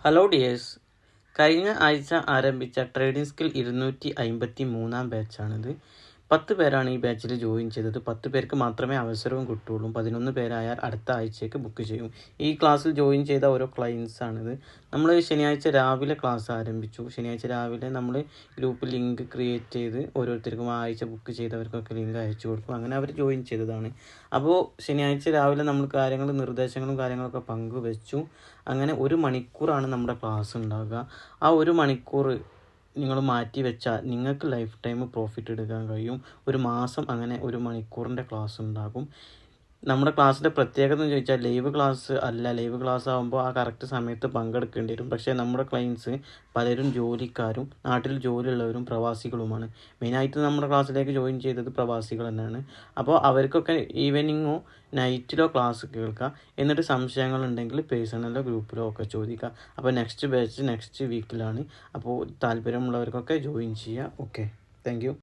Hello dears, കഴിഞ്ഞ ആഴ്ച ആരംഭിച്ച ട്രേഡിംഗ് സ്കിൽ 253 ബാച്ചാണിത്. 10 പേരാണ് ഈ ബാച്ചിൽ ജോയിൻ ചെയ്തത്. 10 പേർക്ക് മാത്രമേ അവസരവും കിട്ടുള്ളൂ. 11 പേരായാൽ അടുത്ത ആഴ്ചയ്ക്ക് ബുക്ക് ചെയ്യും. ഈ ക്ലാസ്സിൽ ജോയിൻ ചെയ്ത ഓരോ ക്ലയൻസാണിത്. നമ്മൾ ശനിയാഴ്ച രാവിലെ ക്ലാസ് ആരംഭിച്ചു. ശനിയാഴ്ച രാവിലെ നമ്മൾ ഗ്രൂപ്പ് ലിങ്ക് ക്രിയേറ്റ് ചെയ്ത് ഓരോരുത്തർക്കും ആ ആഴ്ച ബുക്ക് ചെയ്തവർക്കൊക്കെ ലിങ്ക് അയച്ചു കൊടുക്കും. അങ്ങനെ അവർ ജോയിൻ ചെയ്തതാണ്. അപ്പോൾ ശനിയാഴ്ച രാവിലെ നമ്മൾ നിർദ്ദേശങ്ങളും കാര്യങ്ങളൊക്കെ പങ്കുവെച്ചു. അങ്ങനെ 1 മണിക്കൂറാണ് നമ്മുടെ ക്ലാസ് ഉണ്ടാകുക. ആ 1 മണിക്കൂർ നിങ്ങൾ മാറ്റി വെച്ചാൽ നിങ്ങൾക്ക് ലൈഫ് ടൈം പ്രോഫിറ്റ് എടുക്കാൻ കഴിയും. ഒരു മാസം അങ്ങനെ 1 മണിക്കൂറിൻ്റെ ക്ലാസ് ഉണ്ടാകും. നമ്മുടെ ക്ലാസ്സിൻ്റെ പ്രത്യേകത എന്ന് ചോദിച്ചാൽ ലൈവ് ക്ലാസ് അല്ല. ലൈവ് ക്ലാസ് ആകുമ്പോൾ ആ കറക്റ്റ് സമയത്ത് പങ്കെടുക്കേണ്ടി വരും. പക്ഷേ നമ്മുടെ ക്ലയൻസ് പലരും ജോലിക്കാരും നാട്ടിൽ ജോലിയുള്ളവരും പ്രവാസികളുമാണ്. മെയിനായിട്ട് നമ്മുടെ ക്ലാസ്സിലേക്ക് ജോയിൻ ചെയ്തത് പ്രവാസികൾ തന്നെയാണ്. അപ്പോൾ അവർക്കൊക്കെ ഈവനിങ്ങോ നൈറ്റിലോ ക്ലാസ് കേൾക്കുക. എന്നിട്ട് സംശയങ്ങളുണ്ടെങ്കിൽ പേഴ്സണലോ ഗ്രൂപ്പിലോ ഒക്കെ ചോദിക്കുക. അപ്പോൾ നെക്സ്റ്റ് ബാച്ച് നെക്സ്റ്റ് വീക്കിലാണ്. അപ്പോൾ താല്പര്യമുള്ളവർക്കൊക്കെ ജോയിൻ ചെയ്യുക. Okay, thank U.